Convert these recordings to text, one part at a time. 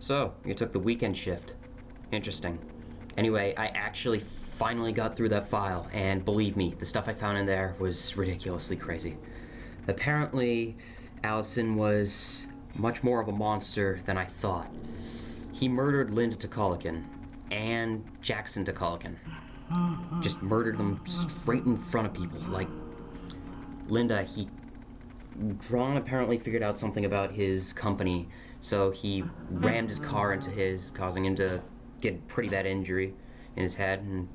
So, you took the weekend shift. Interesting. Anyway, I actually finally got through that file, and believe me, the stuff I found in there was ridiculously crazy. Apparently, Allison was much more of a monster than I thought. He murdered Linda Tokolikin and Jackson Tokolikin. Just murdered them straight in front of people. Like, Linda, Ron apparently figured out something about his company, so he rammed his car into his, causing him to get a pretty bad injury in his head. And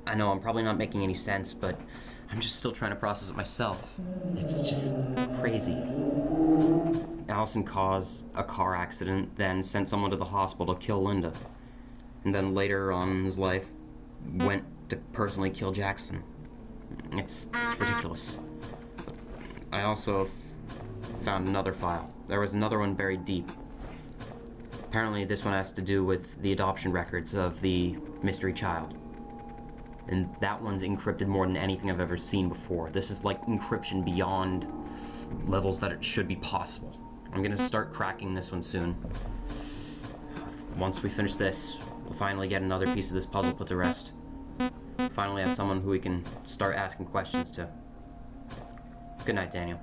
I know I'm probably not making any sense, but I'm just still trying to process it myself. It's just crazy. Allison caused a car accident, then sent someone to the hospital to kill Linda. And then later on in his life, went to personally kill Jackson. It's ridiculous. I also found another file. There was another one buried deep. Apparently this one has to do with the adoption records of the mystery child. And that one's encrypted more than anything I've ever seen before. This is like encryption beyond levels that it should be possible. I'm gonna start cracking this one soon. Once we finish this, we'll finally get another piece of this puzzle put to rest. Finally have someone who we can start asking questions to. Good night, Daniel.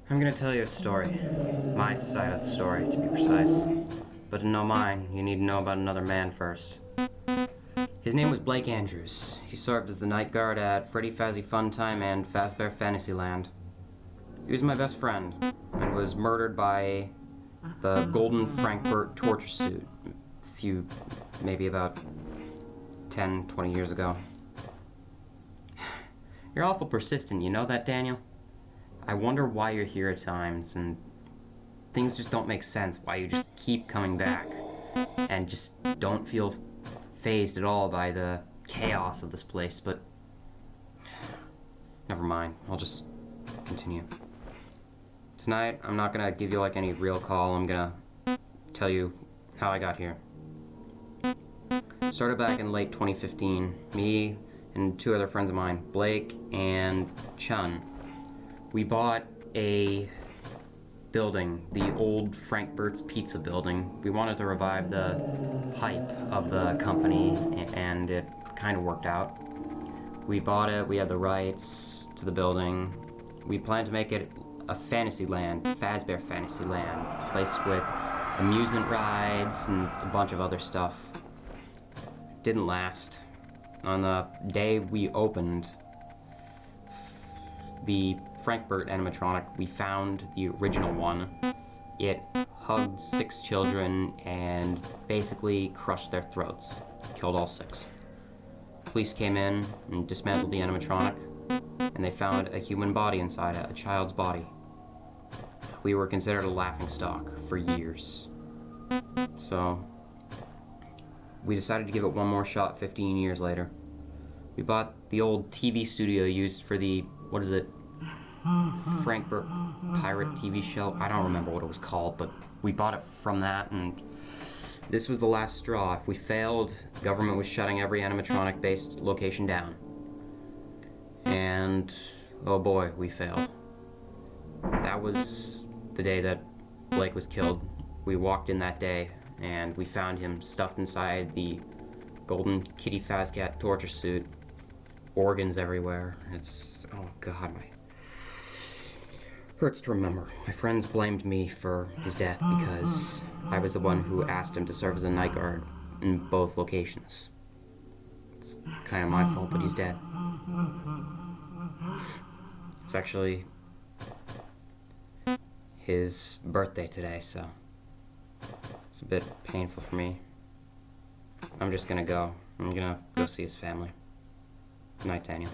I'm gonna tell you a story. My side of the story, to be precise. But to know mine, you need to know about another man first. His name was Blake Andrews. He served as the night guard at Freddy Fazzy Funtime and Fazbear Fantasyland. He was my best friend and was murdered by the Golden Frankfurt torture suit maybe about 10, 20 years ago. You're awful persistent, you know that, Daniel? I wonder why you're here at times, and things just don't make sense, why you just keep coming back, and just don't feel fazed at all by the chaos of this place, but never mind, I'll just continue. Tonight, I'm not gonna give you like any real call, I'm gonna tell you how I got here. Started back in late 2015, me and two other friends of mine, Blake and Chun. We bought a building, the old Frankfurt's Pizza building. We wanted to revive the hype of the company, and it kind of worked out. We bought it, we had the rights to the building. We planned to make it a Fantasyland, Fazbear Fantasyland, a place with amusement rides and a bunch of other stuff. Didn't last. On the day we opened the Frankfurt animatronic, we found the original one. It hugged 6 children and basically crushed their throats. Killed all 6. Police came in and dismantled the animatronic, and they found a human body inside it, a child's body. We were considered a laughingstock for years. So we decided to give it one more shot 15 years later. We bought the old TV studio used for the, Frankfurt pirate TV show. I don't remember what it was called, but we bought it from that, and this was the last straw. If we failed, the government was shutting every animatronic-based location down. And, oh boy, we failed. That was the day that Blake was killed. We walked in that day, and we found him stuffed inside the golden kitty Fazcat torture suit. Organs everywhere. It's, oh god, hurts to remember. My friends blamed me for his death because I was the one who asked him to serve as a night guard in both locations. It's kind of my fault that he's dead. It's actually his birthday today, so it's a bit painful for me. I'm just gonna go. I'm gonna go see his family. Good night, Daniel.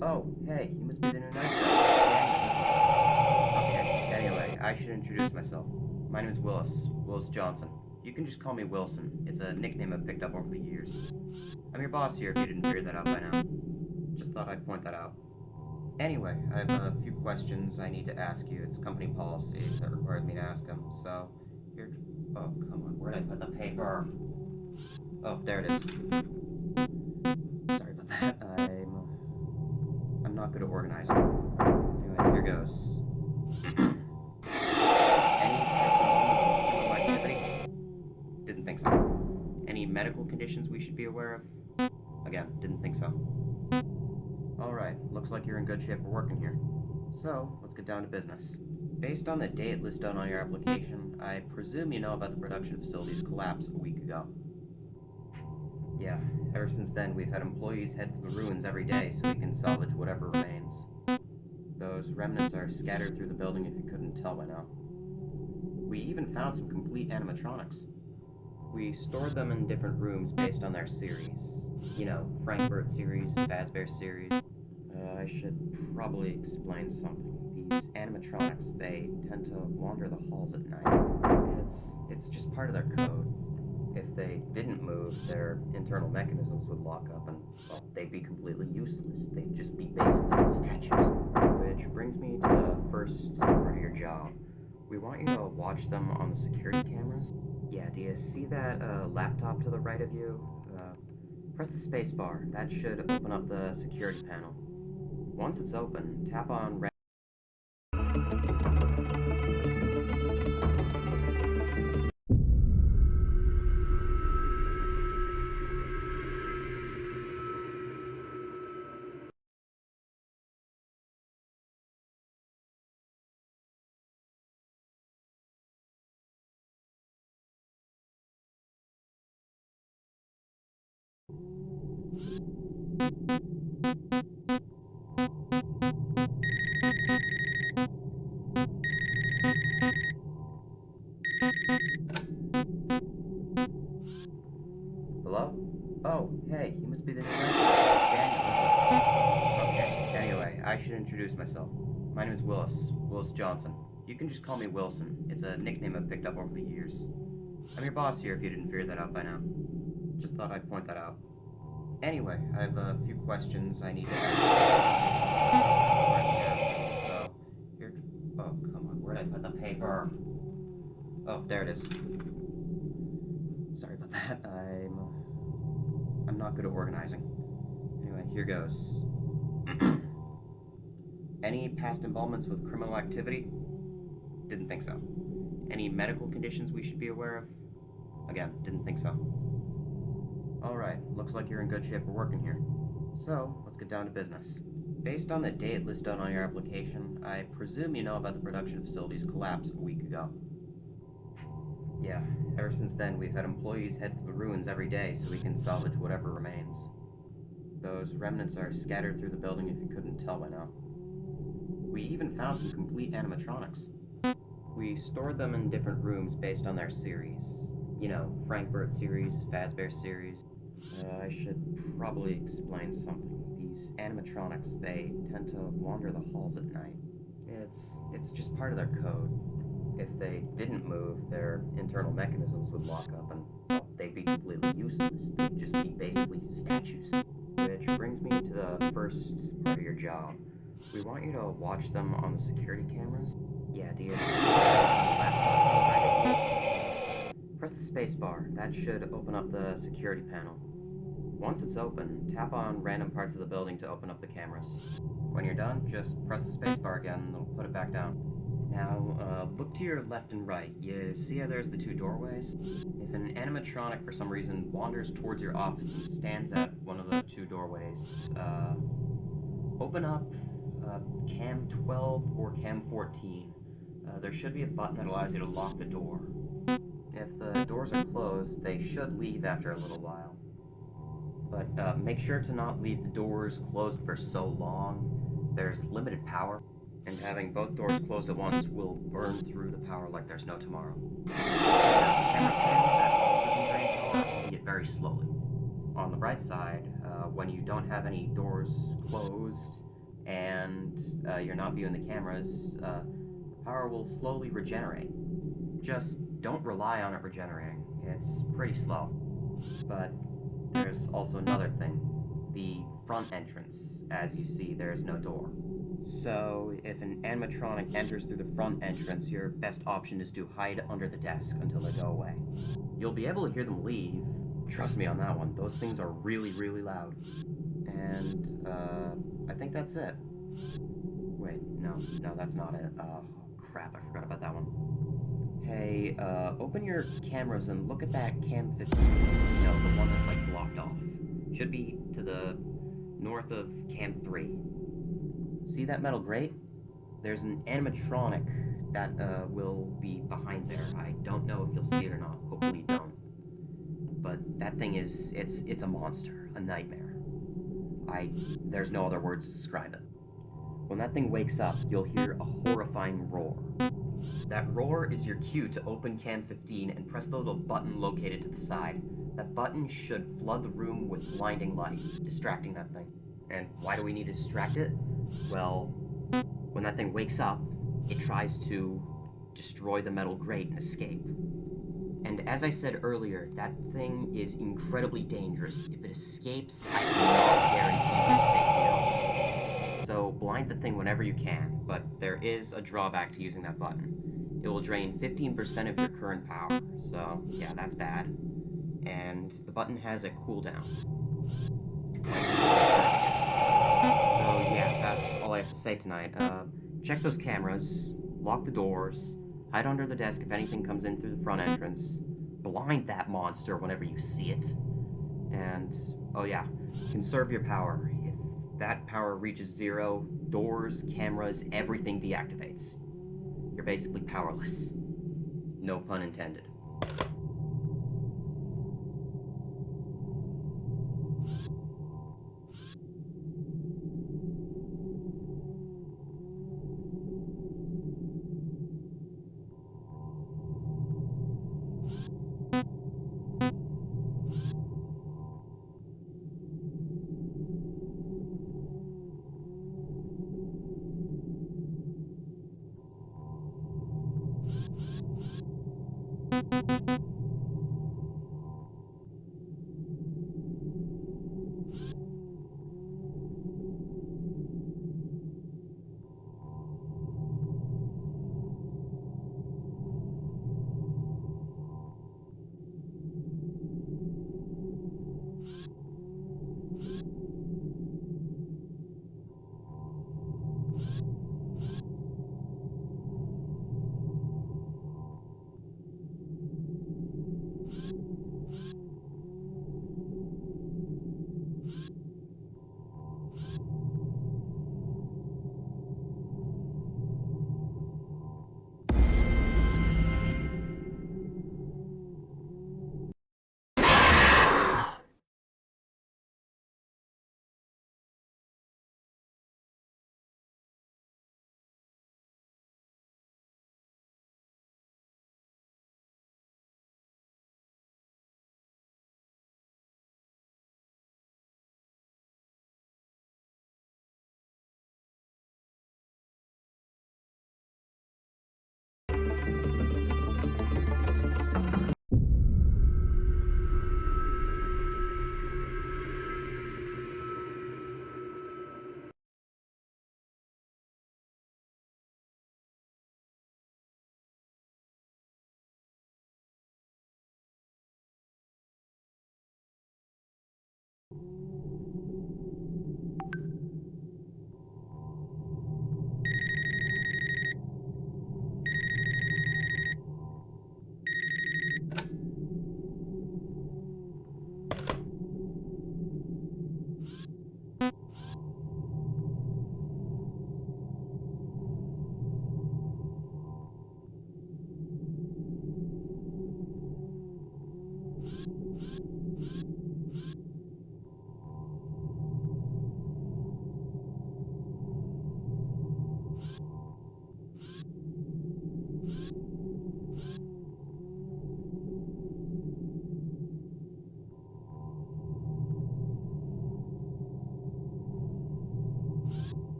Oh, hey, you must be the new night guy. Okay, anyway, I should introduce myself. My name is Willis Johnson. You can just call me Wilson. It's a nickname I've picked up over the years. I'm your boss here if you didn't figure that out by now. Just thought I'd point that out. Anyway, I have a few questions I need to ask you. It's company policy that requires me to ask them. So, here. Oh, come on. Where'd I put the paper? Oh, there it is. Sorry about that. I'm not good at organizing. Anyway, here goes. Any personal moments with criminal activity? Didn't think so. Any medical conditions we should be aware of? Again, didn't think so. Alright, looks like you're in good shape for working here. So, let's get down to business. Based on the date listed on your application, I presume you know about the production facility's collapse a week ago. Yeah, ever since then we've had employees head to the ruins every day so we can salvage whatever remains. Those remnants are scattered through the building if you couldn't tell by now. We even found some complete animatronics. We stored them in different rooms based on their series. You know, Frankfurt series, Fazbear series. I should probably explain something. These animatronics, they tend to wander the halls at night. It's just part of their code. If they didn't move, their internal mechanisms would lock up and, well, they'd be completely useless. They'd just be basically statues. Which brings me to the first part of your job. We want you to watch them on the security cameras. Yeah, do you see that laptop to the right of you? Press the space bar. That should open up the security panel. Once it's open, tap on red. Hello? Oh, hey, you must be the new Daniel, isn't it? Okay, anyway, I should introduce myself. My name is Willis Johnson. You can just call me Wilson. It's a nickname I've picked up over the years. I'm your boss here if you didn't figure that out by now. Just thought I'd point that out. Anyway, I have a few questions I need to ask. So, here. Oh, come on. Where'd I put the paper? Oh, there it is. Sorry about that. I'm not good at organizing. Anyway, here goes. Any past involvements with criminal activity? Didn't think so. Any medical conditions we should be aware of? Again, didn't think so. Alright, looks like you're in good shape for working here. So, let's get down to business. Based on the date listed on your application, I presume you know about the production facility's collapse a week ago. Yeah, ever since then we've had employees head to the ruins every day so we can salvage whatever remains. Those remnants are scattered through the building if you couldn't tell by now. We even found some complete animatronics. We stored them in different rooms based on their series. You know, Frankfurt series, Fazbear series. I should probably explain something. These animatronics, they tend to wander the halls at night. It's just part of their code. If they didn't move, their internal mechanisms would lock up and, well, they'd be completely useless. They'd just be basically statues. Which brings me to the first part of your job. We want you to watch them on the security cameras. Yeah, do you see that laptop to the right of you? Press the space bar. That should open up the security panel. Once it's open, tap on random parts of the building to open up the cameras. When you're done, just press the space bar again and it'll put it back down. Now, look to your left and right. You see how there's the two doorways? If an animatronic for some reason wanders towards your office and stands at one of the two doorways, open up cam 12 or cam 14. There should be a button that allows you to lock the door. If the doors are closed, they should leave after a little while. But make sure to not leave the doors closed for so long. There's limited power, and having both doors closed at once will burn through the power like there's no tomorrow. So your camera panel that also can drain power, albeit very slowly. On the bright side, when you don't have any doors closed, and you're not viewing the cameras, power will slowly regenerate. Just don't rely on it regenerating. It's pretty slow. But there's also another thing. The front entrance. As you see, there's no door. So, if an animatronic enters through the front entrance, your best option is to hide under the desk until they go away. You'll be able to hear them leave. Trust me on that one. Those things are really, really loud. And, I think that's it. Wait, no, that's not it. Crap, I forgot about that one. Hey, open your cameras and look at that cam 15. No, the one that's, like, blocked off. Should be to the north of cam 3. See that metal grate? There's an animatronic that, will be behind there. I don't know if you'll see it or not. Hopefully you don't. But that thing is, it's a monster. A nightmare. There's no other words to describe it. When that thing wakes up, you'll hear a horrifying roar. That roar is your cue to open cam 15 and press the little button located to the side. That button should flood the room with blinding light, distracting that thing. And why do we need to distract it? Well, when that thing wakes up, it tries to destroy the metal grate and escape. And as I said earlier, that thing is incredibly dangerous. If it escapes, I cannot guarantee you safety at all. So blind the thing whenever you can, but there is a drawback to using that button. It will drain 15% of your current power, so yeah, that's bad. And the button has a cooldown. So yeah, that's all I have to say tonight. Check those cameras, lock the doors, hide under the desk if anything comes in through the front entrance, blind that monster whenever you see it, and, oh yeah, conserve your power. If that power reaches 0, doors, cameras, everything deactivates. You're basically powerless. No pun intended.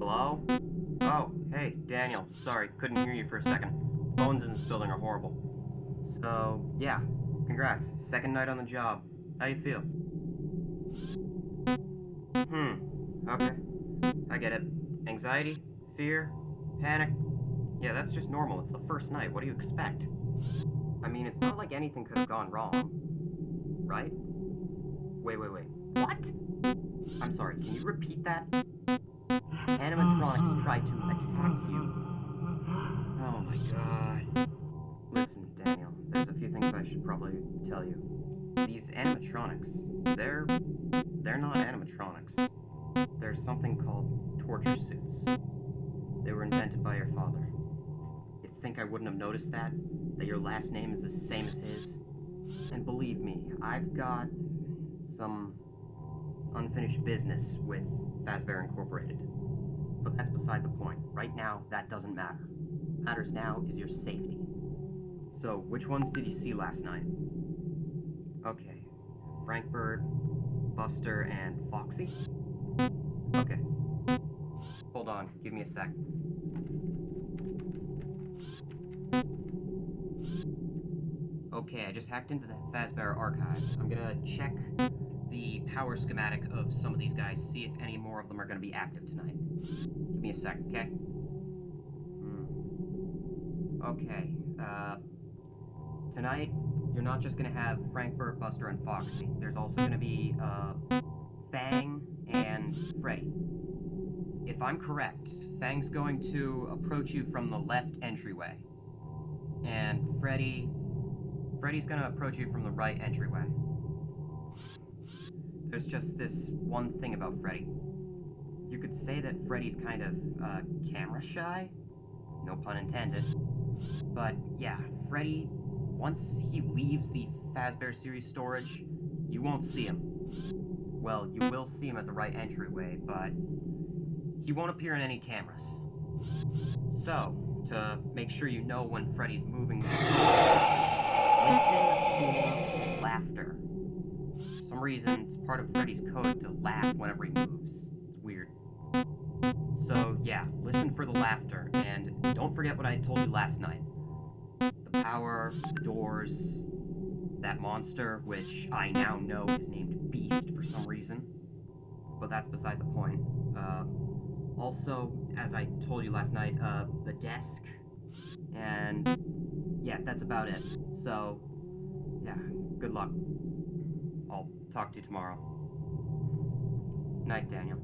Hello? Oh, hey, Daniel. Sorry, couldn't hear you for a second. Phones in this building are horrible. So, yeah, congrats. Second night on the job. How you feel? Okay. I get it. Anxiety? Fear? Panic? Yeah, that's just normal. It's the first night. What do you expect? I mean, it's not like anything could have gone wrong. Right? Wait. What? I'm sorry, can you repeat that? Animatronics tried to attack you. Oh my god. Listen, Daniel, there's a few things I should probably tell you. These animatronics, they're not animatronics. They're something called torture suits. They were invented by your father. You think I wouldn't have noticed that? That your last name is the same as his? And believe me, I've got some unfinished business with Fazbear Incorporated. But that's beside the point. Right now, that doesn't matter. What matters now is your safety. So, which ones did you see last night? Okay. Frank Bird, Buster, and Foxy? Okay. Hold on, give me a sec. Okay, I just hacked into the Fazbear archives. I'm gonna check the power schematic of some of these guys, see if any more of them are gonna be active tonight. Give me a sec, okay? Okay, tonight, you're not just gonna have Frank, Burt, Buster, and Foxy. There's also gonna be, Fang and Freddy. If I'm correct, Fang's going to approach you from the left entryway. And Freddy's gonna approach you from the right entryway. There's just this one thing about Freddy. You could say that Freddy's kind of, camera shy. No pun intended. But, yeah, Freddy, once he leaves the Fazbear series storage, you won't see him. Well, you will see him at the right entryway, but he won't appear in any cameras. So, to make sure you know when Freddy's moving, listen for his laughter. For some reason, it's part of Freddy's code to laugh whenever he moves. It's weird. So, yeah, listen for the laughter, and don't forget what I told you last night. The power, the doors, that monster, which I now know is named Beast for some reason. But that's beside the point. Also, as I told you last night, the desk, and yeah, that's about it. So, yeah, good luck. I'll talk to you tomorrow. Night, Daniel.